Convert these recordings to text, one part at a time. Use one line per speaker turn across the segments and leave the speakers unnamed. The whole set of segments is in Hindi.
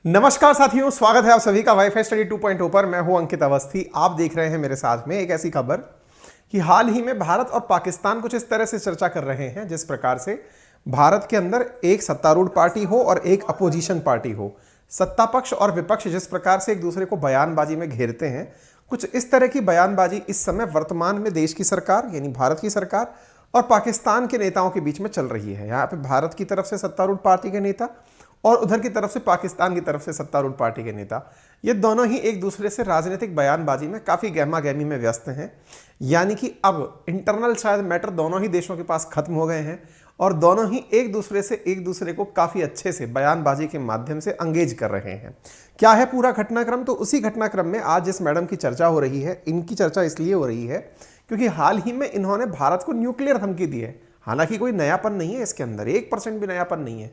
नमस्कार साथियों, स्वागत है आप सभी का वाईफाई स्टडी 2.0 पर। मैं हूं अंकित अवस्थी। आप देख रहे हैं मेरे साथ में एक ऐसी खबर कि हाल ही में भारत और पाकिस्तान कुछ इस तरह से चर्चा कर रहे हैं जिस प्रकार से भारत के अंदर एक सत्तारूढ़ पार्टी हो और एक अपोजिशन पार्टी हो। सत्ता पक्ष और विपक्ष जिस प्रकार से एक दूसरे को बयानबाजी में घेरते हैं, कुछ इस तरह की बयानबाजी इस समय वर्तमान में देश की सरकार यानी भारत की सरकार और पाकिस्तान के नेताओं के बीच में चल रही है। यहाँ पे भारत की तरफ से सत्तारूढ़ पार्टी के नेता और उधर की तरफ से पाकिस्तान की तरफ से सत्तारूढ़ पार्टी के नेता, ये दोनों ही एक दूसरे से राजनीतिक बयानबाजी में काफ़ी गहमा गहमी में व्यस्त हैं। यानी कि अब इंटरनल शायद मैटर दोनों ही देशों के पास खत्म हो गए हैं और दोनों ही एक दूसरे को काफ़ी अच्छे से बयानबाजी के माध्यम से अंगेज कर रहे हैं। क्या है पूरा घटनाक्रम? तो उसी घटनाक्रम में आज जिस मैडम की चर्चा हो रही है, इनकी चर्चा इसलिए हो रही है क्योंकि हाल ही में इन्होंने भारत को न्यूक्लियर धमकी दी है। हालांकि कोई नयापन नहीं है इसके अंदर, 1% भी नयापन नहीं है।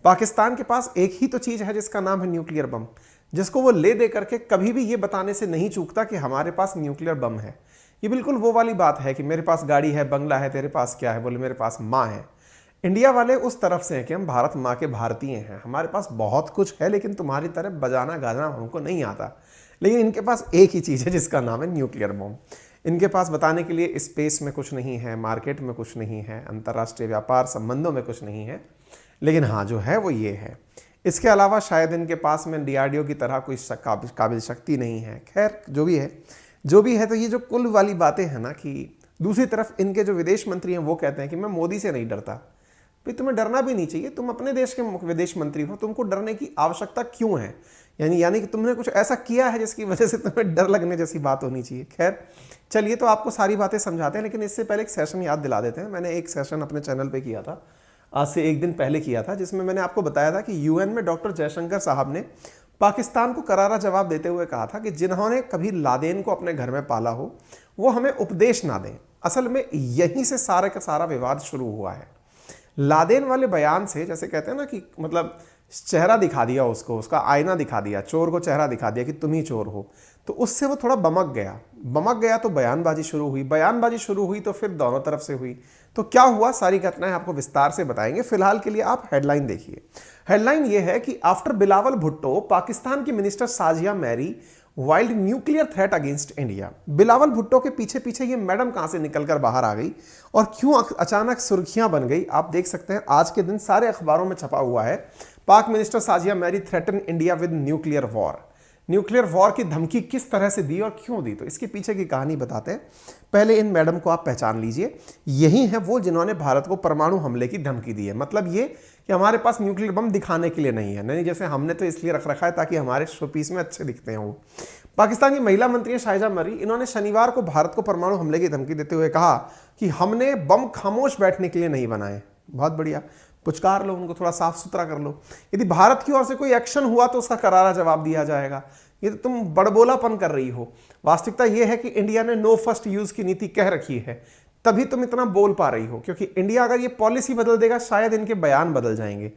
पाकिस्तान के पास एक ही तो चीज है जिसका नाम है न्यूक्लियर बम, जिसको वो ले दे करके कभी भी ये बताने से नहीं चूकता कि हमारे पास न्यूक्लियर बम है। ये बिल्कुल वो वाली बात है कि मेरे पास गाड़ी है, बंगला है, तेरे पास क्या है? बोले मेरे पास माँ है। इंडिया वाले उस तरफ से हैं कि हम भारत माँ के भारतीय हैं, हमारे पास बहुत कुछ है लेकिन तुम्हारी तरह बजाना गाना हमको नहीं आता। लेकिन इनके पास एक ही चीज़ है जिसका नाम है न्यूक्लियर बम। इनके पास बताने के लिए स्पेस में कुछ नहीं है, मार्केट में कुछ नहीं है, अंतर्राष्ट्रीय व्यापार संबंधों में कुछ नहीं है, लेकिन हाँ जो है वो ये है। इसके अलावा शायद इनके पास में डीआरडीओ की तरह कोई काबिल शक्ति नहीं है। खैर जो भी है तो ये जो कुल वाली बातें हैं ना, कि दूसरी तरफ इनके जो विदेश मंत्री हैं वो कहते हैं कि मैं मोदी से नहीं डरता। भाई तुम्हें डरना भी नहीं चाहिए, तुम अपने देश के विदेश मंत्री हो, तुमको डरने की आवश्यकता क्यों है? यानी कि तुमने कुछ ऐसा किया है जिसकी वजह से तुम्हें डर लगने जैसी बात होनी चाहिए। खैर चलिए, तो आपको सारी बातें समझाते हैं, लेकिन इससे पहले एक सेशन याद दिला देते हैं। मैंने एक सेशन अपने चैनल पे किया था, आज से एक दिन पहले किया था, जिसमें मैंने आपको बताया था कि यूएन में डॉक्टर जयशंकर साहब ने पाकिस्तान को करारा जवाब देते हुए कहा था कि जिन्होंने कभी लादेन को अपने घर में पाला हो वो हमें उपदेश ना दें। असल में यहीं से सारा का सारा विवाद शुरू हुआ है। लादेन वाले बयान से, जैसे कहते हैं ना कि मतलब चेहरा दिखा दिया उसको, उसका आईना दिखा दिया, चोर को चेहरा दिखा दिया कि तुम ही चोर हो, तो उससे वो थोड़ा बमक गया तो बयानबाजी शुरू हुई तो फिर दोनों तरफ से हुई। तो क्या हुआ, सारी घटनाएं आपको विस्तार से बताएंगे। फिलहाल के लिए आप हेडलाइन देखिए। हेडलाइन ये है कि आफ्टर बिलावल भुट्टो, पाकिस्तान की minister Shazia Marri wild nuclear threat against India. Bilawal Bhutto के पीछे पीछे ये मैडम कहां से निकलकर बाहर आ गई और क्यों अचानक सुर्खियां बन गई, आप देख सकते हैं। आज के दिन सारे अखबारों में छपा हुआ है, Pak minister Shazia Marri threaten India with nuclear war. Nuclear war की धमकी किस तरह से दी और क्यों दी, तो इसके पीछे की कहानी बताते हैं। पहले इन मैडम को आप पहचान लीजिए। यही है वो जिन्होंने भारत को परमाणु हमले की धमकी दी है। मतलब ये कि हमारे पास न्यूक्लियर बम दिखाने के लिए नहीं है, नहीं जैसे हमने तो इसलिए रख रखा है ताकि हमारे शोपीस में अच्छे दिखते हैं वो। पाकिस्तान की महिला मंत्री शाहिजा मरी, इन्होंने शनिवार को भारत को परमाणु हमले की धमकी देते हुए कहा कि हमने बम खामोश बैठने के लिए नहीं बनाए। बहुत बढ़िया, पुचकार लो उनको, थोड़ा साफ सुथरा कर लो। यदि भारत की ओर से कोई एक्शन हुआ तो उसका करारा जवाब दिया जाएगा। ये तो तुम बड़बोलापन कर रही हो। वास्तविकता यह है कि इंडिया ने नो फर्स्ट यूज की नीति कह रखी है, तभी तुम इतना बोल पा रही हो। क्योंकि इंडिया अगर ये पॉलिसी बदल देगा शायद इनके बयान बदल जाएंगे।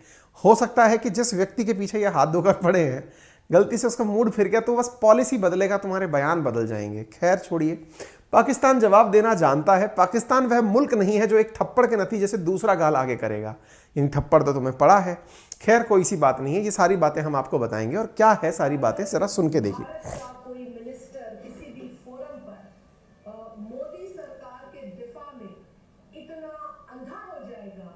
हो सकता है कि जिस व्यक्ति के पीछे ये हाथ धोकर पड़े हैं गलती से उसका मूड फिर गया तो बस पॉलिसी बदलेगा, तुम्हारे बयान बदल जाएंगे। खैर छोड़िए, पाकिस्तान जवाब देना जानता है। पाकिस्तान वह मुल्क नहीं है जो एक थप्पड़ के नतीजे से दूसरा गाल आगे करेगा। इन थप्पड़ तो तुम्हें पड़ा है। खैर कोई सी बात नहीं है, ये सारी बातें हम आपको बताएंगे। और क्या है सारी बातें जरा सुन के देखिए।
कोई मिनिस्टर किसी भी फोरम पर मोदी सरकार के दिफा में इतना अंधा हो जाएगा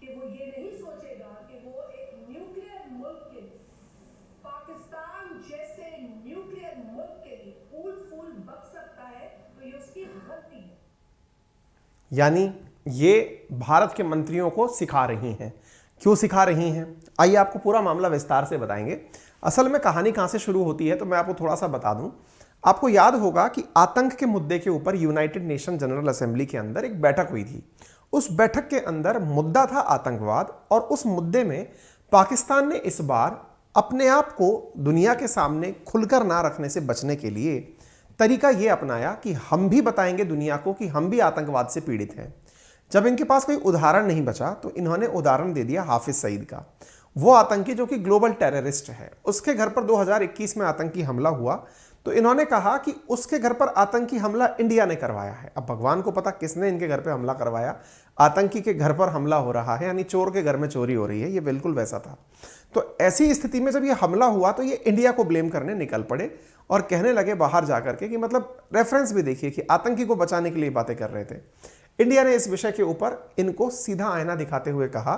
कि वो ये नहीं सोचेगा कि वो एक न्यूक्लियर मुल्क के, पाकिस्तान जैसे न्यूक्लियर मुल्क के लिए फूल फूल बक सकता है, तो ये उसकी गलती है।
यानी ये भारत के मंत्रियों को सिखा रही हैं। क्यों सिखा रही हैं, आइए आपको पूरा मामला विस्तार से बताएंगे। असल में कहानी कहां से शुरू होती है तो मैं आपको थोड़ा सा बता दूं। आपको याद होगा कि आतंक के मुद्दे के ऊपर यूनाइटेड नेशन जनरल असेंबली के अंदर एक बैठक हुई थी। उस बैठक के अंदर मुद्दा था आतंकवाद, और उस मुद्दे में पाकिस्तान ने इस बार अपने आप को दुनिया के सामने खुलकर ना रखने से बचने के लिए तरीका यह अपनाया कि हम भी बताएंगे दुनिया को कि हम भी आतंकवाद से पीड़ित हैं। जब इनके पास कोई उदाहरण नहीं बचा तो इन्होंने उदाहरण दे दिया हाफिज सईद का, वो आतंकी जो कि ग्लोबल टेररिस्ट है। उसके घर पर 2021 में आतंकी हमला हुआ तो इन्होंने कहा कि उसके घर पर आतंकी हमला इंडिया ने करवाया है। अब भगवान को पता किसने इनके घर पे हमला करवाया, आतंकी के घर पर हमला हो रहा है, यानी चोर के घर में चोरी हो रही है, ये बिल्कुल वैसा था। तो ऐसी स्थिति में जब ये हमला हुआ तो ये इंडिया को ब्लेम करने निकल पड़े और कहने लगे बाहर जाकर के कि मतलब रेफरेंस भी देखिए कि आतंकी को बचाने के लिए बातें कर रहे थे। इंडिया ने इस विषय के ऊपर इनको सीधा आईना दिखाते हुए कहा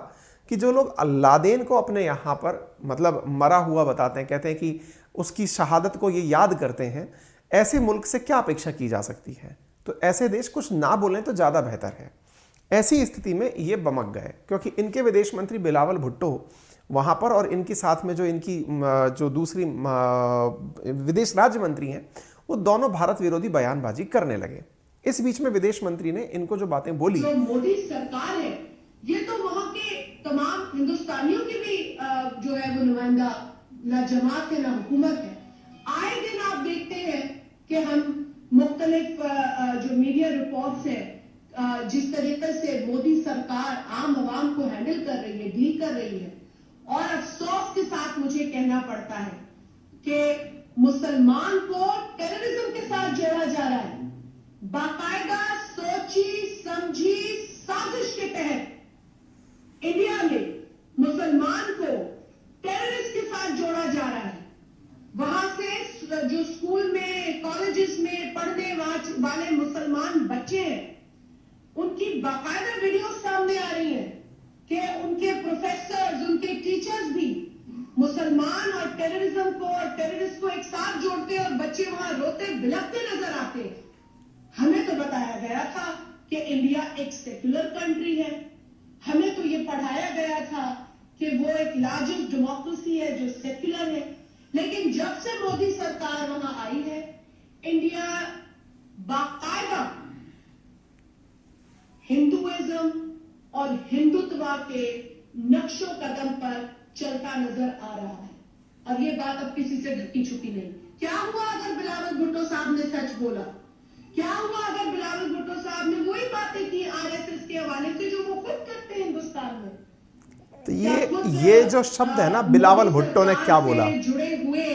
कि जो लोग लादेन को अपने यहाँ पर मतलब मरा हुआ बताते हैं, कहते हैं कि उसकी शहादत को ये याद करते हैं, ऐसे मुल्क से क्या अपेक्षा की जा सकती है। तो ऐसे देश कुछ ना बोलें तो ज़्यादा बेहतर है। ऐसी स्थिति में ये बमक गए क्योंकि इनके विदेश मंत्री बिलावल भुट्टो वहाँ पर और इनके साथ में जो इनकी जो दूसरी विदेश राज्य मंत्री हैं वो दोनों भारत विरोधी बयानबाजी करने लगे। इस बीच में विदेश मंत्री ने इनको जो बातें बोली,
जो मोदी सरकार है ये तो वहाँ के तमाम हिंदुस्तानियों की भी जो है वो नुमाइंदा, ना जमात है ना हुकूमत है। आए दिन आप देखते हैं कि हम मुख्तलिफ जो मीडिया रिपोर्ट्स है जिस तरीके से मोदी सरकार आम आवाम को हैंडल कर रही है, डील कर रही है, और अफसोस के साथ मुझे कहना पड़ता है कि मुसलमान को टेररिज्म के साथ जोड़ा जा रहा है। बाकायदा सोची समझी साजिश के तहत इंडिया में मुसलमान को टेररिस्ट के साथ जोड़ा जा रहा है। वहां से जो स्कूल में कॉलेजेस में पढ़ने वाले मुसलमान बच्चे हैं उनकी बाकायदा वीडियो सामने आ रही है कि उनके प्रोफेसर्स, उनके टीचर्स भी मुसलमान और टेररिज्म को और टेररिस्ट को एक साथ जोड़ते और बच्चे वहां रोते बिलखते नजर आते हैं। हमें तो बताया गया था कि इंडिया एक सेक्युलर कंट्री है, हमें तो ये पढ़ाया गया था कि वो एक लार्जेस्ट डेमोक्रेसी है जो सेक्युलर है। लेकिन जब से मोदी सरकार वहां आई है, इंडिया बाकायदा हिंदुइज्म और हिंदुत्व के नक्शो कदम पर चलता नजर आ रहा है। और ये बात अब किसी से ढकी छुपी नहीं। क्या हुआ अगर बिलावल भुट्टो साहब ने सच बोला? क्या हुआ अगर बिलावल भुट्टो साहब ने वही बातें की आरएसएस के हवाले से जो वो खुद करते हैं हिंदुस्तान में?
तो ये जो शब्द है ना, बिलावल भुट्टो ने क्या बोला,
जुड़े हुए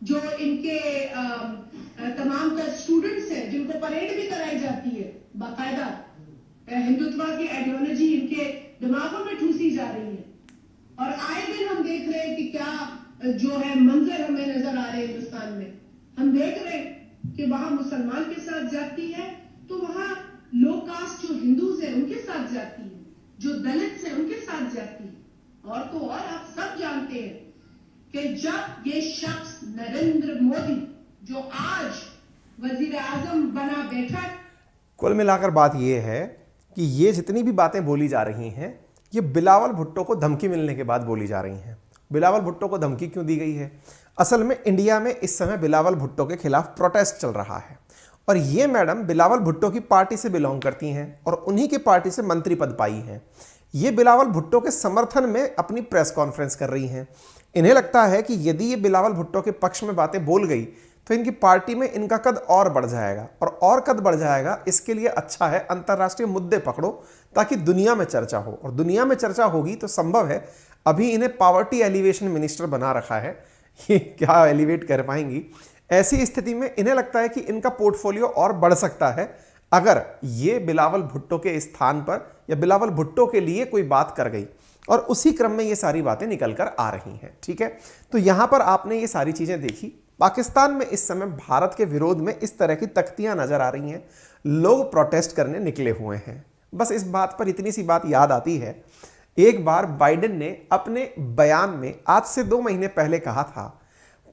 जो इनके तमाम स्टूडेंट्स हैं जिनको परेड भी कराई जाती है, बाकायदा हिंदुत्व की आइडियोलॉजी इनके दिमागों में ठूसी जा रही है। और आए दिन हम देख रहे हैं कि क्या जो है मंजर हमें नजर आ रहे हैं हिंदुस्तान में। हम देख रहे हैं कि वहां मुसलमान के साथ जाती है तो वहां लो कास्ट जो हिंदूज हैं उनके साथ जाती है, जो दलित हैं उनके साथ जाती है। और तो और आप सब जानते हैं कि जब ये शख्स नरेंद्र मोदी जो आज वजीर आजम बना बैठा,
कुल मिलाकर बात यह है कि ये जितनी भी बातें बोली जा रही हैं ये बिलावल भुट्टो को धमकी मिलने के बाद बोली जा रही हैं। बिलावल भुट्टो को धमकी क्यों दी गई है? असल में इंडिया में इस समय बिलावल भुट्टो के खिलाफ प्रोटेस्ट चल रहा है और ये मैडम बिलावल भुट्टो की पार्टी से बिलोंग करती हैं और उन्हीं की पार्टी से मंत्री पद पाई हैं। ये बिलावल भुट्टो के समर्थन में अपनी प्रेस कॉन्फ्रेंस कर रही हैं। इन्हें लगता है कि यदि ये बिलावल भुट्टो के पक्ष में बातें बोल गई तो इनकी पार्टी में इनका कद और बढ़ जाएगा और कद बढ़ जाएगा। इसके लिए अच्छा है अंतर्राष्ट्रीय मुद्दे पकड़ो ताकि दुनिया में चर्चा हो, और दुनिया में चर्चा होगी तो संभव है। अभी इन्हें पावर्टी एलिवेशन मिनिस्टर बना रखा है, ये क्या एलिवेट कर पाएंगी? ऐसी स्थिति में इन्हें लगता है कि इनका पोर्टफोलियो और बढ़ सकता है अगर ये बिलावल भुट्टो के स्थान पर या बिलावल भुट्टो के लिए कोई बात कर गई, और उसी क्रम में ये सारी बातें निकल कर आ रही हैं। ठीक है, तो यहां पर आपने ये सारी चीजें देखी। पाकिस्तान में इस समय भारत के विरोध में इस तरह की तख्तियां नजर आ रही हैं, लोग प्रोटेस्ट करने निकले हुए हैं। बस इस बात पर इतनी सी बात याद आती है, एक बार बाइडेन ने अपने बयान में आज से 2 महीने पहले कहा था,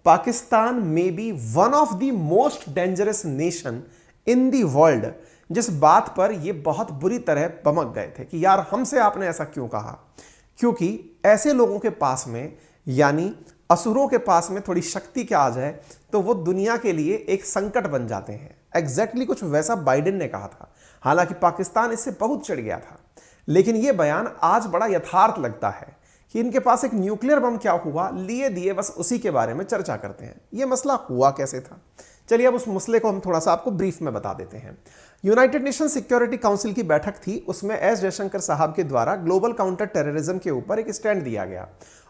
Pakistan may be one of the most dangerous nation in the world, जिस बात पर ये बहुत बुरी तरह बमक गए थे कि यार हमसे आपने ऐसा क्यों कहा। क्योंकि ऐसे लोगों के पास में, यानी असुरों के पास में थोड़ी शक्ति क्या आ जाए तो वो दुनिया के लिए एक संकट बन जाते हैं। एग्जैक्टली कुछ वैसा बाइडेन ने कहा था। हालांकि पाकिस्तान इससे बहुत चिढ़ गया था, लेकिन ये बयान आज बड़ा यथार्थ लगता है कि इनके पास एक न्यूक्लियर बम क्या हुआ, लिए दिए बस उसी के बारे में चर्चा करते हैं। ये मसला हुआ कैसे था, चलिए अब उस मसले को हम थोड़ा सा आपको ब्रीफ में बता देते हैं। यूनाइटेड नेशन सिक्योरिटी काउंसिल की बैठक थी, उसमें एस जयशंकर साहब के द्वारा ग्लोबल काउंटर टेररिज्म के ऊपर एक स्टैंड दिया गया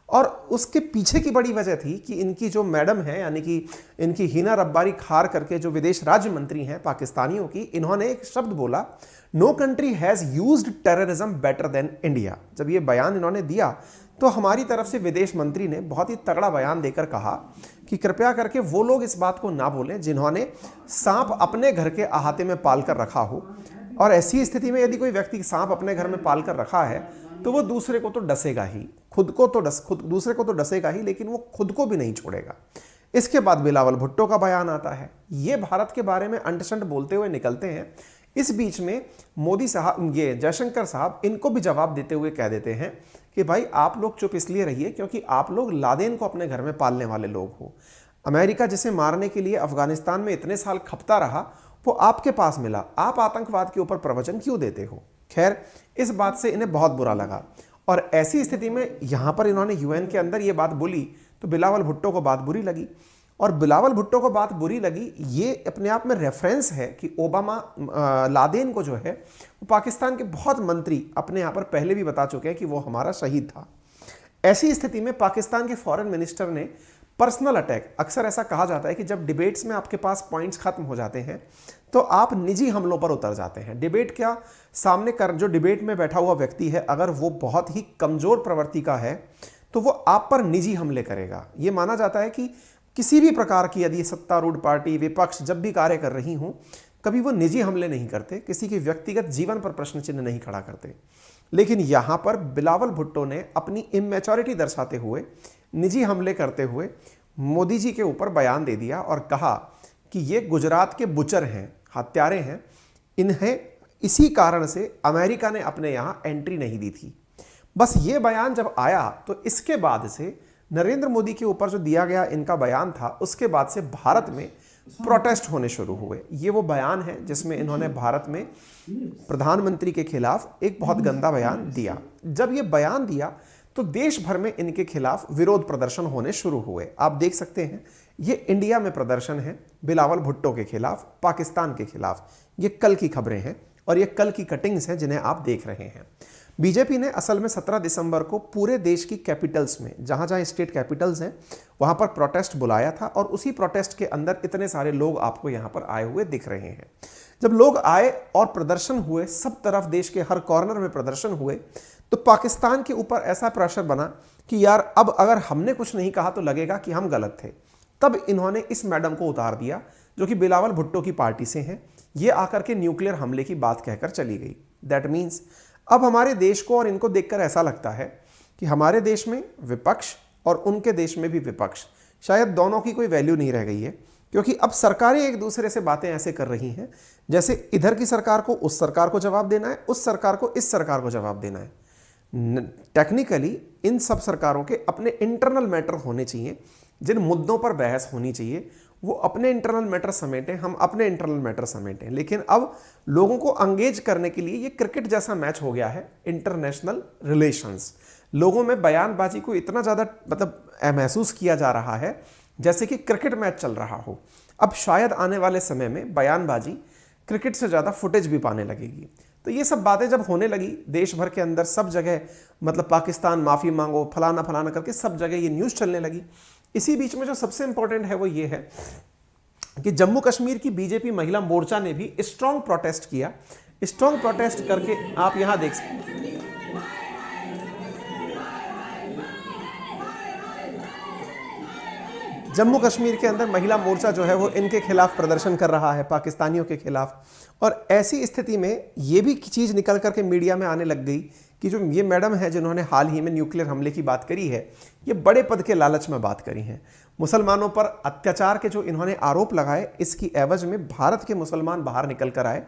और उसके पीछे की बड़ी वजह थी कि इनकी जो मैडम है, यानी कि इनकी हिना रब्बारी खार करके जो विदेश राज्य मंत्री हैं पाकिस्तानियों की, इन्होंने एक शब्द बोला, no country has used terrorism better than India. जब ये बयान इन्होंने दिया तो हमारी तरफ से विदेश मंत्री ने बहुत ही तगड़ा बयान देकर कहा कि कृपया करके वो लोग इस बात को ना बोलें जिन्होंने सांप अपने घर के अहाते में पाल कर रखा हो, और ऐसी स्थिति में यदि कोई व्यक्ति सांप अपने घर में पाल कर रखा है तो वो दूसरे को तो डसेगा ही, दूसरे को तो डसेगा ही, लेकिन वो खुद को भी नहीं छोड़ेगा। इसके बाद बिलावल भुट्टो का बयान आता है, ये भारत के बारे में अंटशंट बोलते हुए निकलते हैं। इस बीच में मोदी साहब, ये जयशंकर साहब, इनको भी जवाब देते हुए कह देते हैं कि भाई आप लोग चुप इसलिए रहिए क्योंकि आप लोग लादेन को अपने घर में पालने वाले लोग हो। अमेरिका जिसे मारने के लिए अफगानिस्तान में इतने साल खपता रहा वो आपके पास मिला, आप आतंकवाद के ऊपर प्रवचन क्यों देते हो। खैर, इस बात से इन्हें बहुत बुरा लगा और ऐसी स्थिति में यहां पर इन्होंने यूएन के अंदर ये बात बोली तो बिलावल भुट्टो को बात बुरी लगी। और बिलावल भुट्टो को बात बुरी लगी, ये अपने आप में रेफरेंस है कि ओबामा लादेन को जो है वो पाकिस्तान के बहुत मंत्री अपने यहाँ पर पहले भी बता चुके हैं कि वो हमारा शहीद था। ऐसी स्थिति में पाकिस्तान के फॉरेन मिनिस्टर ने पर्सनल अटैक, अक्सर ऐसा कहा जाता है कि जब डिबेट्स में आपके पास पॉइंट्स खत्म हो जाते हैं तो आप निजी हमलों पर उतर जाते हैं। डिबेट क्या, सामने कर जो डिबेट में बैठा हुआ व्यक्ति है अगर वो बहुत ही कमजोर प्रवृत्ति का है तो वो आप पर निजी हमले करेगा। ये माना जाता है कि किसी भी प्रकार की यदि सत्तारूढ़ पार्टी, विपक्ष जब भी कार्य कर रही हूं, कभी वो निजी हमले नहीं करते, किसी के व्यक्तिगत जीवन पर प्रश्न चिन्ह नहीं खड़ा करते। लेकिन यहां पर बिलावल भुट्टो ने अपनी इमेच्योरिटी दर्शाते हुए, निजी हमले करते हुए मोदी जी के ऊपर बयान दे दिया और कहा कि ये गुजरात के बुचर हैं, हत्यारे हैं, इन्हें इसी कारण से अमेरिका ने अपने यहां एंट्री नहीं दी थी। बस ये बयान जब आया तो इसके बाद से नरेंद्र मोदी के ऊपर जो दिया गया इनका बयान था, उसके बाद से भारत में प्रोटेस्ट होने शुरू हुए। ये वो बयान है जिसमें इन्होंने भारत में प्रधानमंत्री के खिलाफ एक बहुत गंदा बयान दिया। जब ये बयान दिया तो देश भर में इनके खिलाफ विरोध प्रदर्शन होने शुरू हुए। आप देख सकते हैं ये इंडिया में प्रदर्शन है बिलावल भुट्टो के खिलाफ, पाकिस्तान के खिलाफ। ये कल की खबरें हैं और ये कल की कटिंग्स हैं जिन्हें आप देख रहे हैं। बीजेपी ने असल में 17 दिसंबर को पूरे देश की कैपिटल्स में, जहां जहां स्टेट कैपिटल्स हैं, वहां पर प्रोटेस्ट बुलाया था और उसी प्रोटेस्ट के अंदर इतने सारे लोग आपको यहां पर आए हुए दिख रहे हैं। जब लोग आए और प्रदर्शन हुए, सब तरफ देश के हर कॉर्नर में प्रदर्शन हुए, तो पाकिस्तान के ऊपर ऐसा प्रेशर बना कि यार अब अगर हमने कुछ नहीं कहा तो लगेगा कि हम गलत थे। तब इन्होंने इस मैडम को उतार दिया जो कि बिलावल भुट्टो की पार्टी से हैं। ये आकर के न्यूक्लियर हमले की बात कहकर चली गई। दैट मीन्स अब हमारे देश को और इनको देखकर ऐसा लगता है कि हमारे देश में विपक्ष और उनके देश में भी विपक्ष, शायद दोनों की कोई वैल्यू नहीं रह गई है, क्योंकि अब सरकारें एक दूसरे से बातें ऐसे कर रही हैं जैसे इधर की सरकार को उस सरकार को जवाब देना है, उस सरकार को इस सरकार को जवाब देना है। टेक्निकली इन सब सरकारों के अपने इंटरनल मैटर होने चाहिए, जिन मुद्दों पर बहस होनी चाहिए वो अपने इंटरनल मैटर समेटें, हम अपने इंटरनल मैटर समेटें। लेकिन अब लोगों को अंगेज करने के लिए ये क्रिकेट जैसा मैच हो गया है, इंटरनेशनल रिलेशंस। लोगों में बयानबाजी को इतना ज़्यादा महसूस किया जा रहा है जैसे कि क्रिकेट मैच चल रहा हो। अब शायद आने वाले समय में बयानबाजी क्रिकेट से ज़्यादा फुटेज भी पाने लगेगी। तो ये सब बातें जब होने लगी देश भर के अंदर, सब जगह पाकिस्तान माफ़ी मांगो, फलाना फलाना करके सब जगह ये न्यूज़ चलने लगी। इसी बीच में जो सबसे इंपॉर्टेंट है वो ये है कि जम्मू कश्मीर की बीजेपी महिला मोर्चा ने भी स्ट्रॉन्ग प्रोटेस्ट किया। स्ट्रॉन्ग प्रोटेस्ट करके आप यहां देख सकते हैं, जम्मू कश्मीर के अंदर महिला मोर्चा जो है वो इनके खिलाफ प्रदर्शन कर रहा है, पाकिस्तानियों के खिलाफ। और ऐसी स्थिति में ये भी चीज़ निकल करके मीडिया में आने लग गई कि जो ये मैडम है जिन्होंने हाल ही में न्यूक्लियर हमले की बात करी है, ये बड़े पद के लालच में बात करी है। मुसलमानों पर अत्याचार के जो इन्होंने आरोप लगाए, इसकी एवज में भारत के मुसलमान बाहर निकल कर आए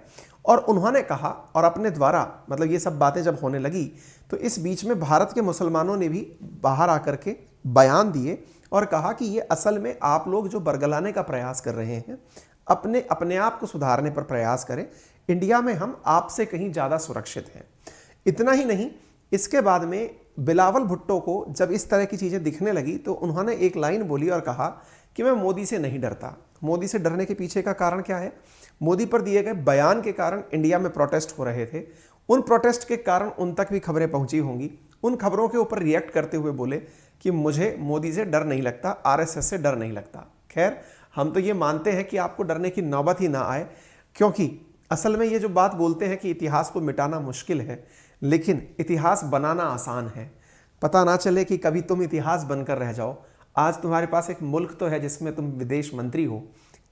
और उन्होंने कहा, और अपने द्वारा ये सब बातें जब होने लगी तो इस बीच में भारत के मुसलमानों ने भी बाहर आकर के बयान दिए और कहा कि ये असल में आप लोग जो बरगलाने का प्रयास कर रहे हैं, अपने आप को सुधारने पर प्रयास करें। इंडिया में हम आपसे कहीं ज़्यादा सुरक्षित हैं। इतना ही नहीं, इसके बाद में बिलावल भुट्टो को जब इस तरह की चीज़ें दिखने लगी तो उन्होंने एक लाइन बोली और कहा कि मैं मोदी से नहीं डरता। मोदी से डरने के पीछे का कारण क्या है? मोदी पर दिए गए बयान के कारण इंडिया में प्रोटेस्ट हो रहे थे। उन प्रोटेस्ट के कारण उन तक भी खबरें पहुंची होंगी। उन खबरों के ऊपर रिएक्ट करते हुए बोले कि मुझे मोदी से डर नहीं लगता, आरएसएस से डर नहीं लगता। खैर, हम तो ये मानते हैं कि आपको डरने की नौबत ही ना आए, क्योंकि असल में ये जो बात बोलते हैं कि इतिहास को मिटाना मुश्किल है, लेकिन इतिहास बनाना आसान है। पता ना चले कि कभी तुम इतिहास बनकर रह जाओ। आज तुम्हारे पास एक मुल्क तो है जिसमें तुम विदेश मंत्री हो,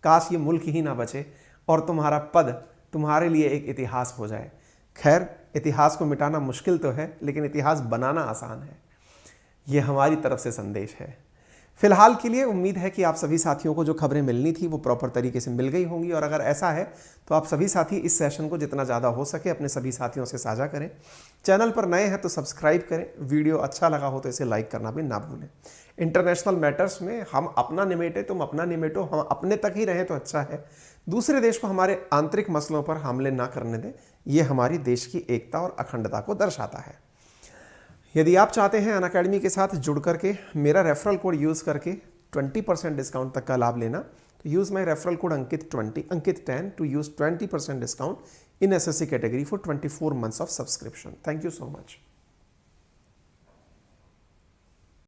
काश ये मुल्क ही ना बचे और तुम्हारा पद तुम्हारे लिए एक इतिहास हो जाए। खैर, इतिहास को मिटाना मुश्किल तो है, लेकिन इतिहास बनाना आसान है। ये हमारी तरफ से संदेश है। फिलहाल के लिए उम्मीद है कि आप सभी साथियों को जो खबरें मिलनी थी वो प्रॉपर तरीके से मिल गई होंगी, और अगर ऐसा है तो आप सभी साथी इस सेशन को जितना ज़्यादा हो सके अपने सभी साथियों से साझा करें। चैनल पर नए हैं तो सब्सक्राइब करें, वीडियो अच्छा लगा हो तो इसे लाइक करना भी ना भूलें। इंटरनेशनल मैटर्स में हम अपना निमेटे तुम अपना निमेटो, हम अपने तक ही रहें तो अच्छा है। दूसरे देश को हमारे आंतरिक मसलों पर हमले ना करने दें, ये हमारी देश की एकता और अखंडता को दर्शाता है। यदि आप चाहते हैं अनअकैडमी के साथ जुड़ करके मेरा रेफरल कोड यूज़ करके 20% डिस्काउंट तक का लाभ लेना, तो यूज़ माई रेफरल कोड अंकित10 to use 20% discount in SSC category for 24 months of subscription. Thank you so much.